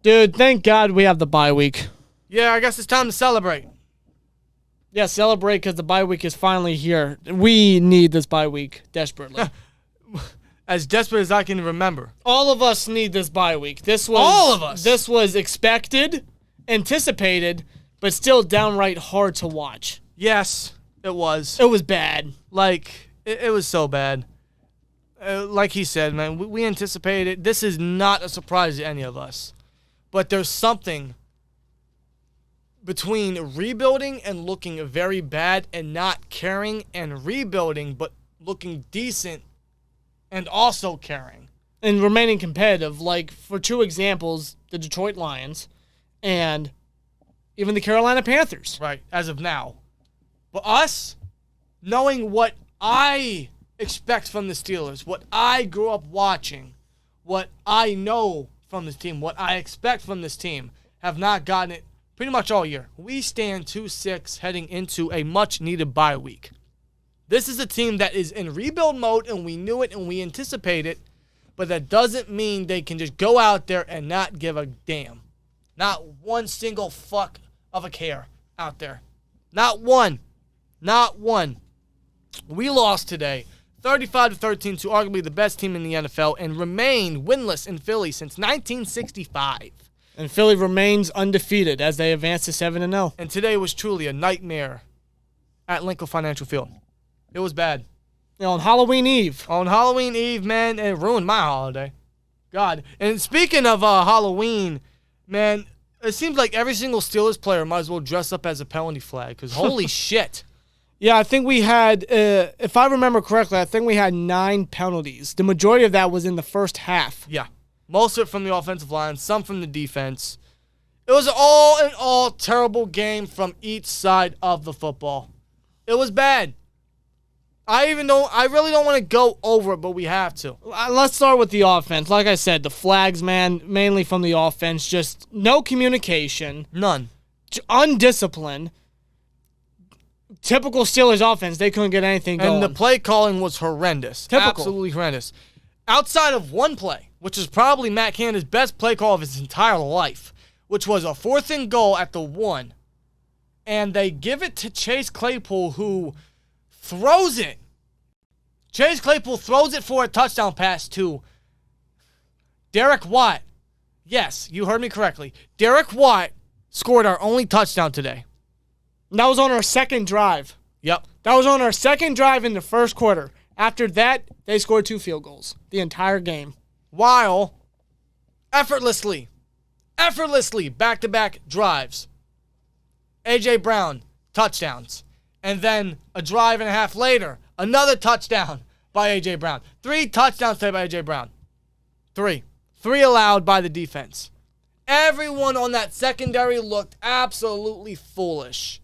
Dude, thank God we have the bye week. Yeah, I guess it's time to celebrate. Yeah, celebrate because the bye week is finally here. We need this bye week desperately. As desperate as I can remember. All of us need this bye week. All of us. This was expected, anticipated, but still downright hard to watch. Yes, it was. It was bad. Like, it was so bad. Like he said, man, we anticipated it. This is not a surprise to any of us. But there's something between rebuilding and looking very bad and not caring, and rebuilding but looking decent and also caring. And remaining competitive. Like, for two examples, the Detroit Lions and even the Carolina Panthers. Right, as of now. But us, knowing what I expect from the Steelers, what I grew up watching, what I know from this team, what I expect from this team, have not gotten it pretty much all year. We stand 2-6 heading into a much-needed bye week. This is a team that is in rebuild mode, and we knew it and we anticipate it, but that doesn't mean they can just go out there and not give a damn. Not one single fuck of a care out there. Not one. Not one. We lost today, 35-13, to arguably the best team in the NFL and remain winless in Philly since 1965. And Philly remains undefeated as they advance to 7-0. And today was truly a nightmare at Lincoln Financial Field. It was bad. On Halloween Eve. On Halloween Eve, man, it ruined my holiday. God. And speaking of Halloween, man, it seems like every single Steelers player might as well dress up as a penalty flag, because holy shit. Yeah, I think we had, if I remember correctly, I think we had 9 penalties. The majority of that was in the first half. Yeah. Most of it from the offensive line, some from the defense. It was all in all terrible game from each side of the football. It was bad. I really don't want to go over it, but we have to. Let's start with the offense. Like I said, the flags, man, mainly from the offense. Just no communication. None. Undisciplined. Typical Steelers offense. They couldn't get anything going. And the play calling was horrendous. Typical. Absolutely horrendous. Outside of one play, which is probably Matt Canada's best play call of his entire life, which was a 4th and goal at the 1. And they give it to Chase Claypool, who throws it. Chase Claypool throws it for a touchdown pass to Derek Watt. Yes, you heard me correctly. Derek Watt scored our only touchdown today. And that was on our second drive. Yep. That was on our second drive in the first quarter. After that, they scored 2 field goals the entire game. While effortlessly, back-to-back drives. A.J. Brown, touchdowns. And then a drive and a half later, another touchdown by A.J. Brown. 3 touchdowns today by A.J. Brown. 3. 3 allowed by the defense. Everyone on that secondary looked absolutely foolish.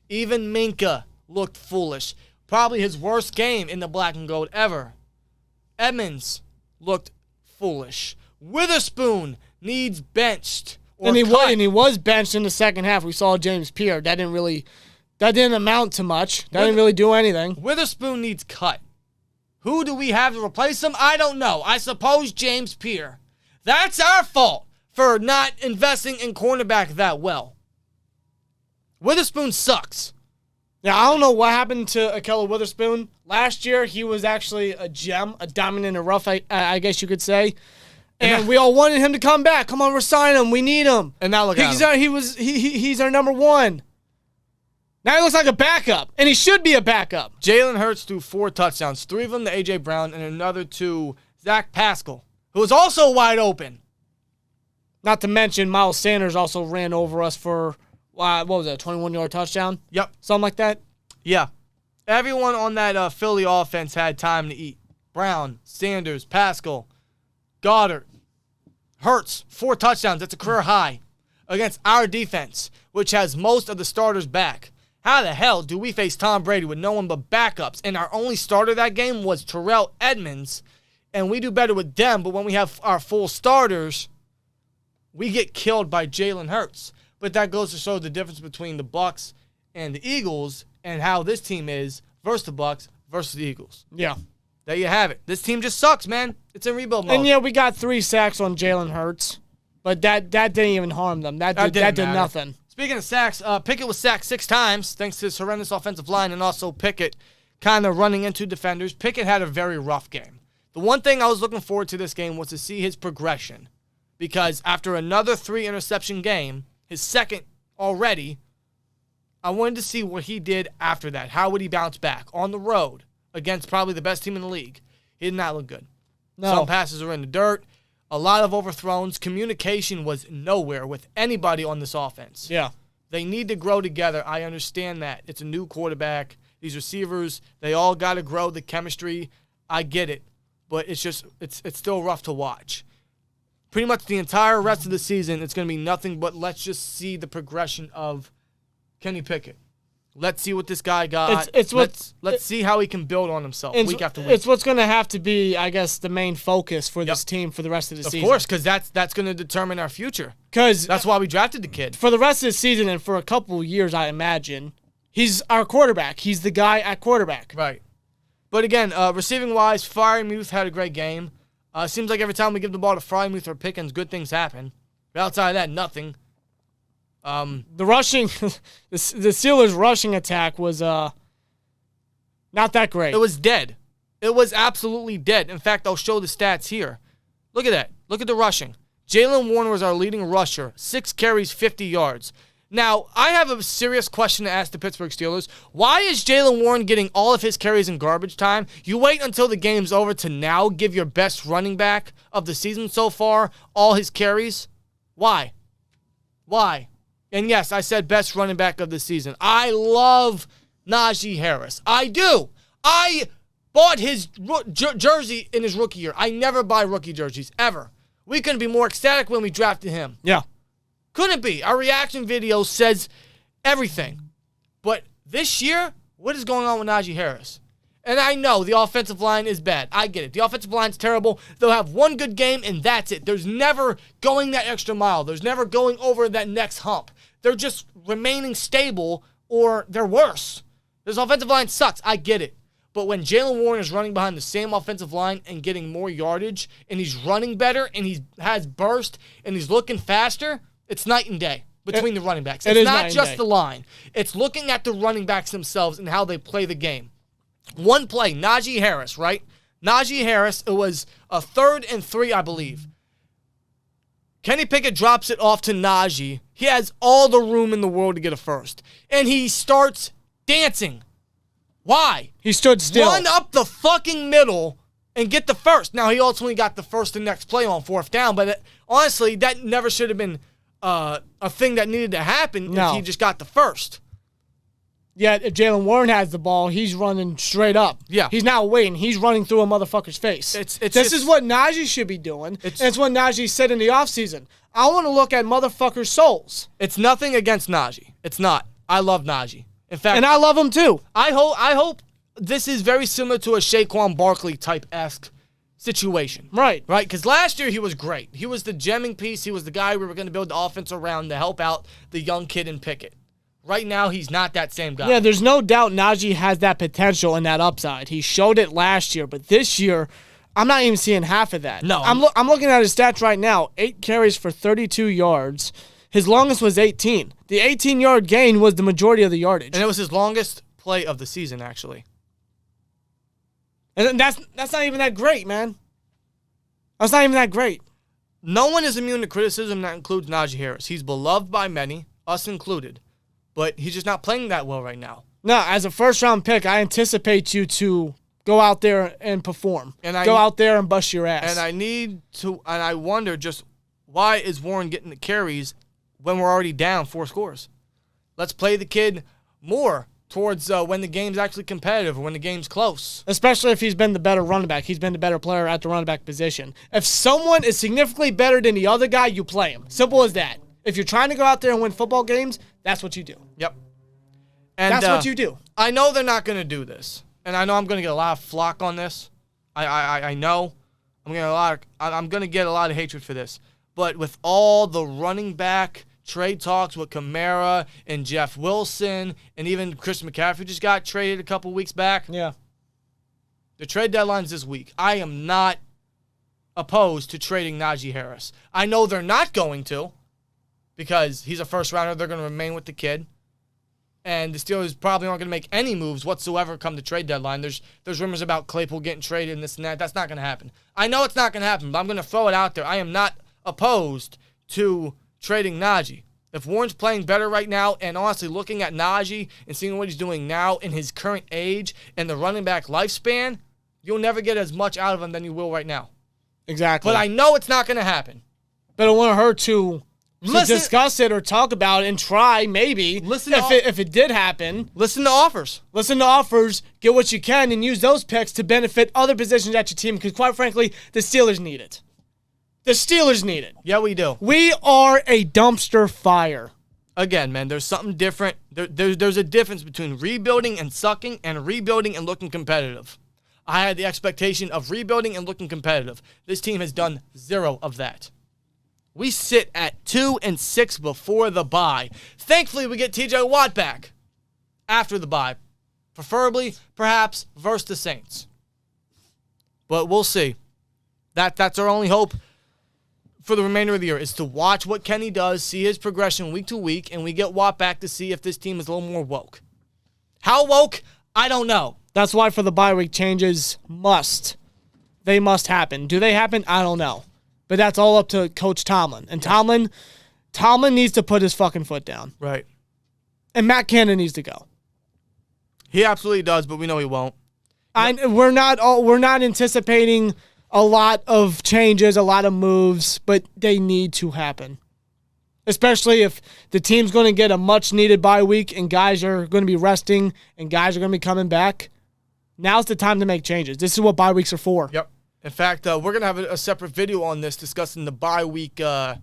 Even Minka looked foolish. Probably his worst game in the black and gold ever. Edmonds looked foolish. Witherspoon needs benched. And he was benched in the second half. We saw James Pierre. That didn't amount to much. That didn't really do anything. Witherspoon needs cut. Who do we have to replace him? I don't know. I suppose James Pierre. That's our fault for not investing in cornerback that well. Witherspoon sucks. Yeah, I don't know what happened to Ahkello Witherspoon. Last year, he was actually a gem, a diamond in the rough, I guess you could say. And we all wanted him to come back. Come on, resign him. We need him. And now look at him. He's our number 1. Now he looks like a backup, and he should be a backup. Jalen Hurts threw 4 touchdowns, 3 of them to A.J. Brown and another to Zach Pascal, who was also wide open. Not to mention, Miles Sanders also ran over us for, what was that, a 21-yard touchdown? Yep. Something like that? Yeah. Everyone on that Philly offense had time to eat. Brown, Sanders, Pascal, Goddard, Hurts, 4 touchdowns. That's a career high against our defense, which has most of the starters back. How the hell do we face Tom Brady with no one but backups? And our only starter that game was Terrell Edmonds, and we do better with them, but when we have our full starters, we get killed by Jalen Hurts. But that goes to show the difference between the Bucs and the Eagles and how this team is versus the Bucs versus the Eagles. Yeah. There you have it. This team just sucks, man. It's in rebuild mode. And yeah, we got 3 sacks on Jalen Hurts. But that didn't even harm them. That did nothing. Speaking of sacks, Pickett was sacked 6 times thanks to his horrendous offensive line and also Pickett kind of running into defenders. Pickett had a very rough game. The one thing I was looking forward to this game was to see his progression because after another 3-interception game, his second already, I wanted to see what he did after that. How would he bounce back on the road against probably the best team in the league? He did not look good. No. Some passes were in the dirt. A lot of overthrows. Communication was nowhere with anybody on this offense. Yeah. They need to grow together. I understand that. It's a new quarterback. These receivers, they all got to grow the chemistry. I get it. But it's still rough to watch. Pretty much the entire rest of the season, it's going to be nothing but let's just see the progression of Kenny Pickett. Let's see what this guy got. Let's see how he can build on himself week after week. It's what's going to have to be, I guess, the main focus for this team for the rest of the season. Of course, because that's going to determine our future. Because that's why we drafted the kid. For the rest of the season and for a couple years, I imagine, he's our quarterback. He's the guy at quarterback. Right. But again, receiving-wise, Freiermuth had a great game. Seems like every time we give the ball to Freiermuth or Pickens, good things happen. But outside of that, nothing. The rushing, the Steelers' rushing attack was not that great. It was dead. It was absolutely dead. In fact, I'll show the stats here. Look at that. Look at the rushing. Jalen Warren was our leading rusher. 6 carries, 50 yards. Now, I have a serious question to ask the Pittsburgh Steelers. Why is Jalen Warren getting all of his carries in garbage time? You wait until the game's over to now give your best running back of the season so far all his carries? Why? Why? And yes, I said best running back of the season. I love Najee Harris. I do. I bought his jersey in his rookie year. I never buy rookie jerseys, ever. We couldn't be more ecstatic when we drafted him. Yeah. Couldn't be. Our reaction video says everything. But this year, what is going on with Najee Harris? And I know the offensive line is bad. I get it. The offensive line's terrible. They'll have one good game, and that's it. There's never going that extra mile. There's never going over that next hump. They're just remaining stable, or they're worse. This offensive line sucks. I get it. But when Jalen Warren is running behind the same offensive line and getting more yardage, and he's running better, and he has burst, and he's looking faster, it's night and day between the running backs. It's not just the line. It's looking at the running backs themselves and how they play the game. One play, Najee Harris, right? Najee Harris, it was a 3rd and 3, I believe. Kenny Pickett drops it off to Najee. He has all the room in the world to get a first. And he starts dancing. Why? He stood still. Run up the fucking middle and get the first. Now, he ultimately got the first and next play on 4th down, but honestly, that never should have been a thing that needed to happen if he just got the first. Yeah, if Jalen Warren has the ball, he's running straight up. Yeah. He's not waiting. He's running through a motherfucker's face. This is what Najee should be doing. It's what Najee said in the offseason. I want to look at motherfuckers' souls. It's nothing against Najee. It's not. I love Najee. In fact, and I love him too. I hope this is very similar to a Saquon Barkley type-esque situation. Right. Right? Because last year he was great. He was the gemming piece. He was the guy we were going to build the offense around to help out the young kid in Pickett. Right now, he's not that same guy. Yeah, there's no doubt Najee has that potential and that upside. He showed it last year, but this year, I'm not even seeing half of that. No. I'm looking at his stats right now. 8 carries for 32 yards. His longest was 18. The 18-yard gain was the majority of the yardage. And it was his longest play of the season, actually. And that's not even that great, man. That's not even that great. No one is immune to criticism that includes Najee Harris. He's beloved by many, us included. But he's just not playing that well right now. No, as a first-round pick, I anticipate you to go out there and perform. Go out there and bust your ass. And I wonder just why is Warren getting the carries when we're already down 4 scores? Let's play the kid more towards when the game's actually competitive or when the game's close. Especially if he's been the better running back. He's been the better player at the running back position. If someone is significantly better than the other guy, you play him. Simple as that. If you're trying to go out there and win football games, that's what you do. Yep. And that's what you do. I know they're not going to do this. And I know I'm going to get a lot of flack on this. I know. I'm going to get a lot of hatred for this. But with all the running back trade talks with Kamara and Jeff Wilson and even Chris McCaffrey just got traded a couple weeks back. Yeah. The trade deadline's this week. I am not opposed to trading Najee Harris. I know they're not going to because he's a first rounder. They're going to remain with the kid. And the Steelers probably aren't going to make any moves whatsoever come the trade deadline. There's rumors about Claypool getting traded and this and that. That's not going to happen. I know it's not going to happen, but I'm going to throw it out there. I am not opposed to trading Najee. If Warren's playing better right now, and honestly looking at Najee and seeing what he's doing now in his current age and the running back lifespan, you'll never get as much out of him than you will right now. Exactly. But I know it's not going to happen. But I want her to discuss it or talk about it and try, maybe, if it did happen. Listen to offers. Listen to offers, get what you can, and use those picks to benefit other positions at your team because, quite frankly, the Steelers need it. The Steelers need it. Yeah, we do. We are a dumpster fire. Again, man, there's something different. There's a difference between rebuilding and sucking and rebuilding and looking competitive. I had the expectation of rebuilding and looking competitive. This team has done zero of that. We sit at 2-6 before the bye. Thankfully, we get TJ Watt back after the bye. Preferably, perhaps, versus the Saints. But we'll see. That's our only hope for the remainder of the year is to watch what Kenny does, see his progression week to week, and we get Watt back to see if this team is a little more woke. How woke? I don't know. That's why for the bye week changes they must happen. Do they happen? I don't know. But that's all up to Coach Tomlin. And Tomlin needs to put his fucking foot down. Right. And Matt Canada needs to go. He absolutely does, but we know he won't. We're not anticipating a lot of changes, a lot of moves, but they need to happen. Especially if the team's going to get a much-needed bye week and guys are going to be resting and guys are going to be coming back. Now's the time to make changes. This is what bye weeks are for. Yep. In fact, we're going to have a separate video on this discussing the bye week, where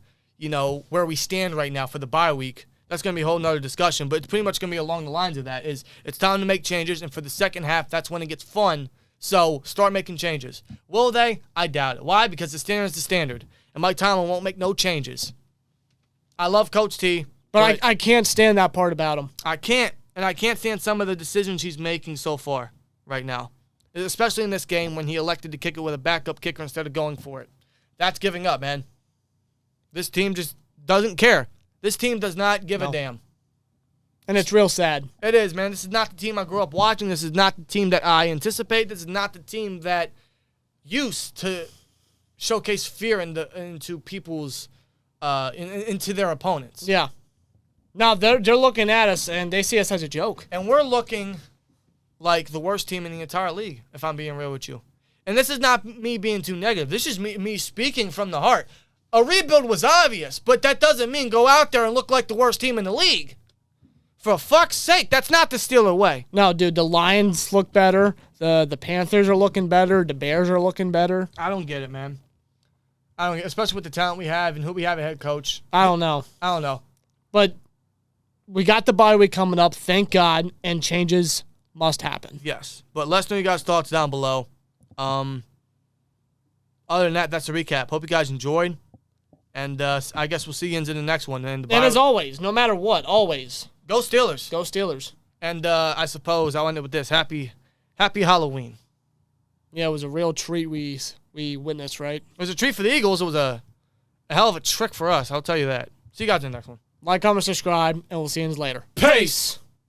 we stand right now for the bye week. That's going to be a whole nother discussion, but it's pretty much going to be along the lines of that. It's time to make changes, and for the second half, that's when it gets fun. So start making changes. Will they? I doubt it. Why? Because the standard is the standard, and Mike Tomlin won't make no changes. I love Coach T, but I can't stand that part about him. I can't, and I can't stand some of the decisions he's making so far right now. Especially in this game when he elected to kick it with a backup kicker instead of going for it. That's giving up, man. This team just doesn't care. This team does not give a damn. And it's real sad. It is, man. This is not the team I grew up watching. This is not the team that I anticipate. This is not the team that used to showcase fear into people's into their opponents. Yeah. Now they're looking at us and they see us as a joke. And we're looking like the worst team in the entire league, if I'm being real with you. And this is not me being too negative. This is me speaking from the heart. A rebuild was obvious, but that doesn't mean go out there and look like the worst team in the league. For fuck's sake, that's not the Steeler way. No, dude, the Lions look better. The Panthers are looking better. The Bears are looking better. I don't get it, man. I don't get it, especially with the talent we have and who we have a head coach. I don't know. But we got the bye week coming up, thank God, and changes must happen. Yes, but let us know your guys' thoughts down below. Other than that, that's a recap. Hope you guys enjoyed, and I guess we'll see you in the next one. And as always, no matter what, always go Steelers. Go Steelers. And I suppose I'll end it with this: Happy Halloween. Yeah, it was a real treat we witnessed, right? It was a treat for the Eagles. It was a hell of a trick for us. I'll tell you that. See you guys in the next one. Like, comment, subscribe, and we'll see you later. Peace.